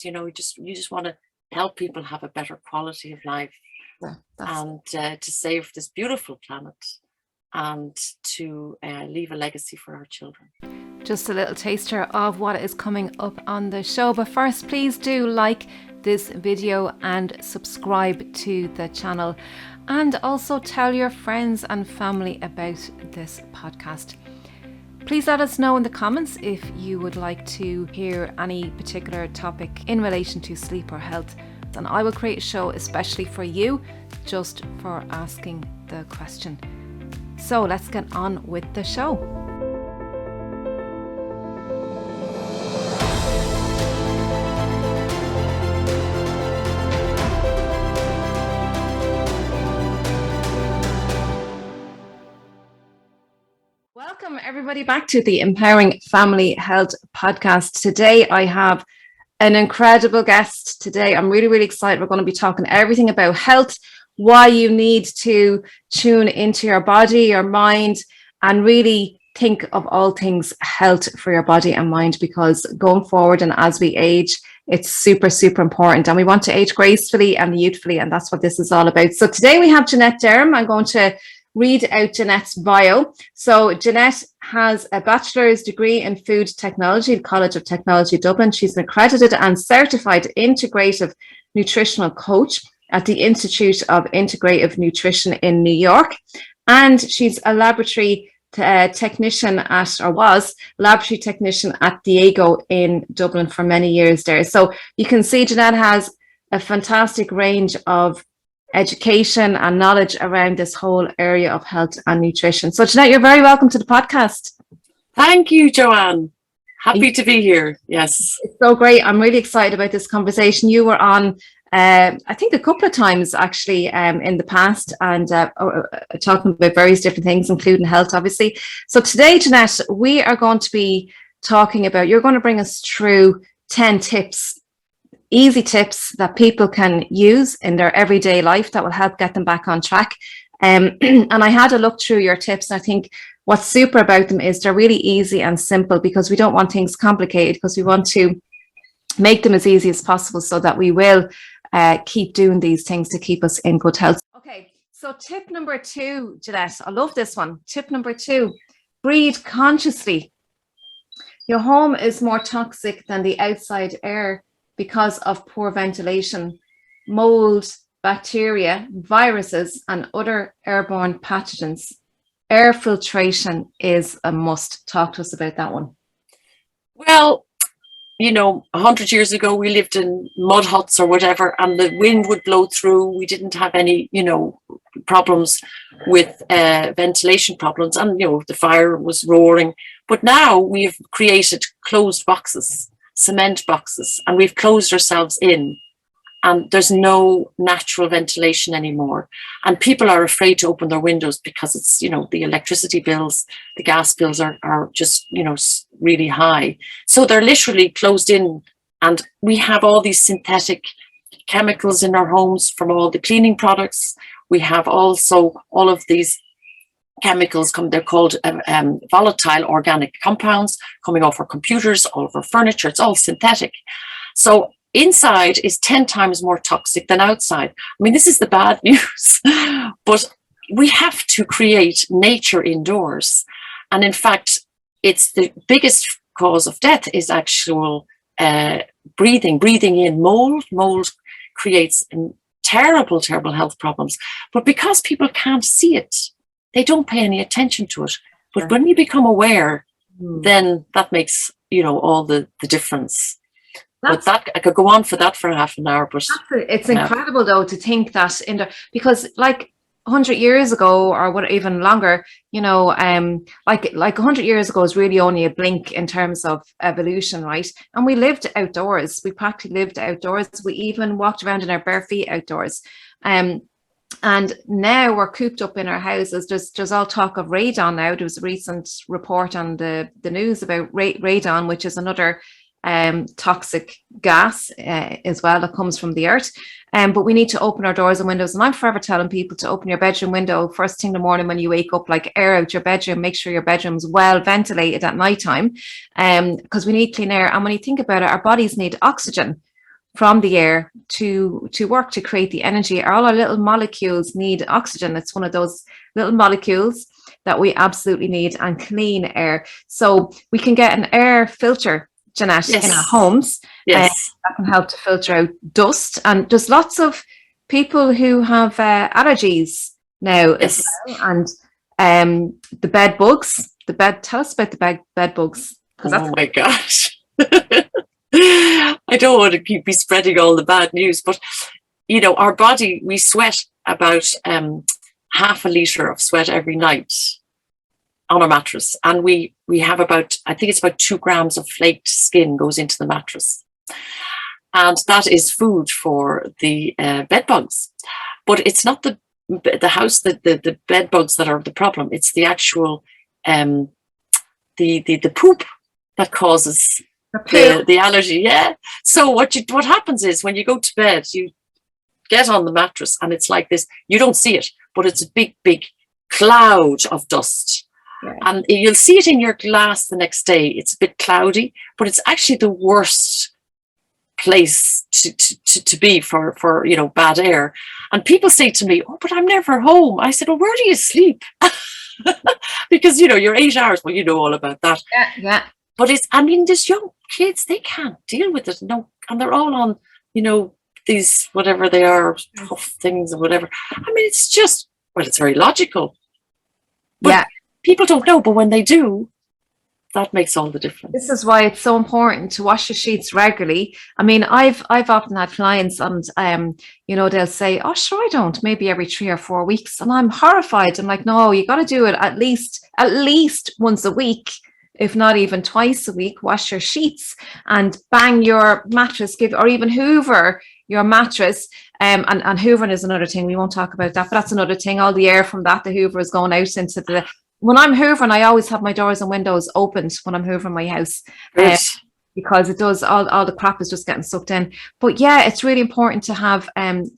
you just want to help people have a better quality of life, and to save this beautiful planet, and to leave a legacy for our children. Just a little taster of what is coming up on the show. But first, please do like this video and subscribe to the channel, and also tell your friends and family about this podcast. Please let us know in the comments if you would like to hear any particular topic in relation to sleep or health, and I will create a show especially for you, just for asking the question. So let's get on with the show. Welcome everybody back to the Empowering Family Health podcast. Today I have an incredible guest. Today I'm really excited. We're going to be talking everything about health, why you need to tune into your body, your mind, and really think of all things health for your body and mind, because going forward and as we age, it's super important, and we want to age gracefully and youthfully, and that's what this is all about. So today we have Janette Derham. I'm going to read out Janette's bio. So Janette has a bachelor's degree in food technology at College of Technology, Dublin. She's an accredited and certified integrative nutritional coach at the Institute of Integrative Nutrition in New York. And she's a laboratory technician was laboratory technician at Diego in Dublin for many years there. So you can see Janette has a fantastic range of education and knowledge around this whole area of health and nutrition. So Janette, you're very welcome to the podcast. Thank you, Johann. Happy to be here. Yes. It's so great. I'm really excited about this conversation. You were on, I think a couple of times actually in the past, and talking about various different things, including health, obviously. So today, Janette, we are going to be talking about, you're going to bring us through 10 tips, easy tips that people can use in their everyday life that will help get them back on track. And I had a look through your tips, and I think what's super about them is they're really easy and simple, because we don't want things complicated, because we want to make them as easy as possible so that we will keep doing these things to keep us in good health. Okay, so tip number 2, Janette, I love this one. Tip number 2, breathe consciously. Your home is more toxic than the outside air because of poor ventilation, mold, bacteria, viruses, and other airborne pathogens. Air filtration is a must. Talk to us about that one. Well, 100 years ago, we lived in mud huts or whatever, and the wind would blow through. We didn't have any, problems with ventilation problems, and, the fire was roaring. But now we've created closed boxes, cement boxes, and we've closed ourselves in, and there's no natural ventilation anymore, and people are afraid to open their windows because it's the electricity bills, the gas bills are just really high, so they're literally closed in. And we have all these synthetic chemicals in our homes from all the cleaning products. We have also all of these chemicals they're called volatile organic compounds coming off our computers, all of our furniture. It's all synthetic. So inside is 10 times more toxic than outside. I mean, this is the bad news, but we have to create nature indoors. And in fact, it's the biggest cause of death is actual breathing in mold. Mold creates terrible health problems. But because people can't see it, they don't pay any attention to it. But when you become aware, then that makes, all the difference. But that I could go on for that for half an hour. But it's incredible though to think that because like 100 years ago or what, even longer, like 100 years ago is really only a blink in terms of evolution, right? And we lived outdoors. We practically lived outdoors. We even walked around in our bare feet outdoors. And now we're cooped up in our houses. There's all talk of radon now. There was a recent report on the news about radon, which is another toxic gas as well that comes from the earth. But we need to open our doors and windows. And I'm forever telling people to open your bedroom window first thing in the morning when you wake up, like air out your bedroom, make sure your bedroom's well ventilated at nighttime, because we need clean air. And when you think about it, our bodies need oxygen. from the air to work to create the energy. All our little molecules need oxygen. It's one of those little molecules that we absolutely need, and clean air. So we can get an air filter, Janette, Yes. in our homes. Yes. That can help to filter out dust. And there's lots of people who have allergies now Yes. as well. And the bed bugs, tell us about the bed bugs. Oh my gosh. I don't want to keep spreading all the bad news, but you know, our body, we sweat about half a litre of sweat every night on a mattress. And we have about, I think it's about 2 grams of flaked skin goes into the mattress. And that is food for the bed bugs. But it's not the bed bugs that are the problem. It's the actual, the poop that causes the allergy. Yeah. So what happens is when you go to bed, you get on the mattress and it's like this. You don't see it, but it's a big, big cloud of dust. Yeah. And you'll see it in your glass the next day. It's a bit cloudy, but it's actually the worst place to be for you know, bad air. And people say to me, oh, but I'm never home. I said, well, where do you sleep? Because, you know, you're 8 hours. Well, you know all about that. Yeah. But there's young kids, they can't deal with it. No, and they're all on, you know, these, whatever they are, puff things or whatever. I mean, it's just, well, it's very logical. But yeah. People don't know, but when they do, that makes all the difference. This is why it's so important to wash your sheets regularly. I mean, I've often had clients and, you know, they'll say, oh, sure, I don't, maybe every 3 or 4 weeks. And I'm horrified. I'm like, no, you got to do it at least once a week, if not even twice a week. Wash your sheets and bang your mattress, or even hoover your mattress. And hoovering is another thing. We won't talk about that, but that's another thing. All the air from the hoover is going out into the... When I'm hoovering, I always have my doors and windows opened when I'm hoovering my house, because it does, all the crap is just getting sucked in. But yeah, it's really important to have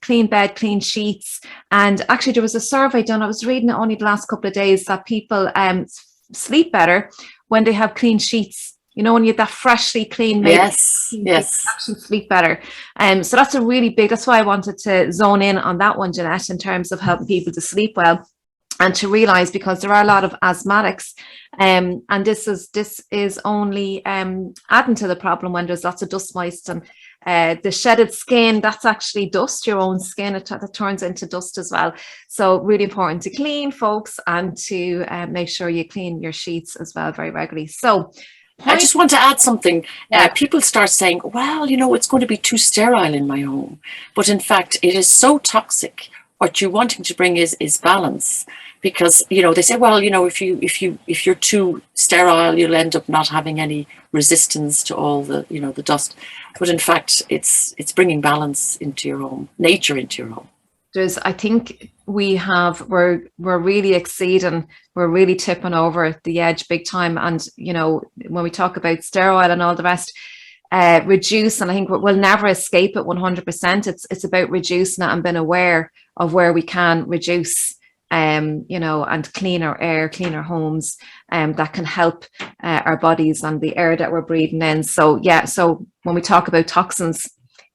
clean bed, clean sheets. And actually, there was a survey done, I was reading it only the last couple of days, that people sleep better when they have clean sheets. You know, when you have that freshly clean, yes, actually sleep better. So that's a really big, that's why I wanted to zone in on that one, Janette, in terms of helping people to sleep well. And to realize, because there are a lot of asthmatics, and this is only adding to the problem when there's lots of dust mites. And the shedded skin, that's actually dust, your own skin, that turns into dust as well. So really important to clean, folks, and to make sure you clean your sheets as well very regularly. So I just want to add something. People start saying, well, you know, it's going to be too sterile in my home. But in fact, it is so toxic. What you're wanting to bring is balance, because, you know, they say, well, you know, if you're too sterile, you'll end up not having any resistance to all the, you know, the dust. But in fact, it's bringing balance into your home, nature into your home. I think we're really exceeding, we're really tipping over the edge big time. And, you know, when we talk about sterile and all the rest, reduce, and I think we'll never escape it 100%. It's about reducing it and being aware of where we can reduce, you know, and cleaner air, cleaner homes, that can help our bodies and the air that we're breathing in. So yeah, so when we talk about toxins,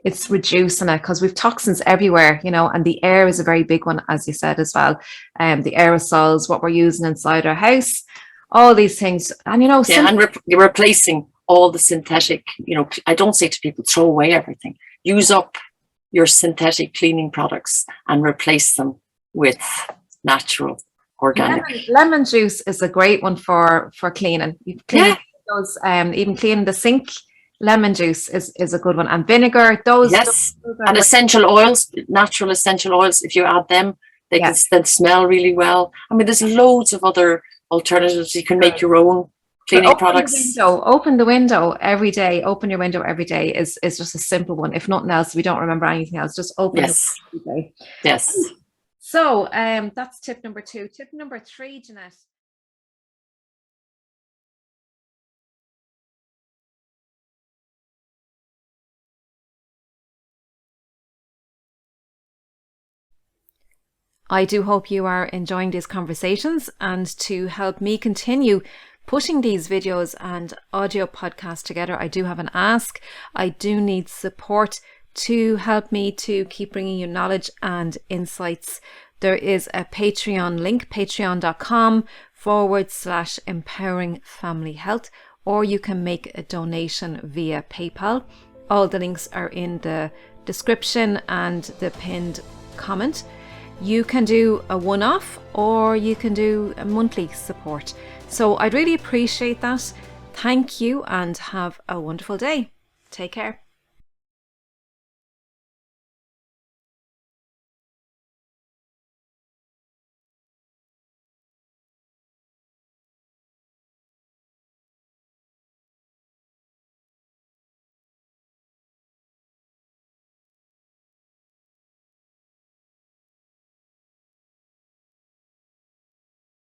it's reducing it, because we've toxins everywhere, you know, and the air is a very big one, as you said as well. The aerosols, what we're using inside our house, all these things, and you know, and replacing all the synthetic, you know, I don't say to people, throw away everything. Use up your synthetic cleaning products and replace them with natural, organic. Lemon juice is a great one for cleaning. Those, even cleaning the sink, lemon juice is a good one. And vinegar, those and essential oils, natural essential oils, if you add them, they can then smell really well. I mean, there's loads of other alternatives. You can make your own cleaning products. Open the window every day. Open your window every day is just a simple one. If nothing else, we don't remember anything else. Just open it every day. Yes. So that's tip number 2. Tip number 3, Janette. I do hope you are enjoying these conversations, and to help me continue putting these videos and audio podcasts together, I do have an ask. I do need support to help me to keep bringing you knowledge and insights, there is a Patreon link, patreon.com/empowering family health, or you can make a donation via PayPal. All the links are in the description and the pinned comment. You can do a one-off or you can do a monthly support. So I'd really appreciate that. Thank you and have a wonderful day. Take care.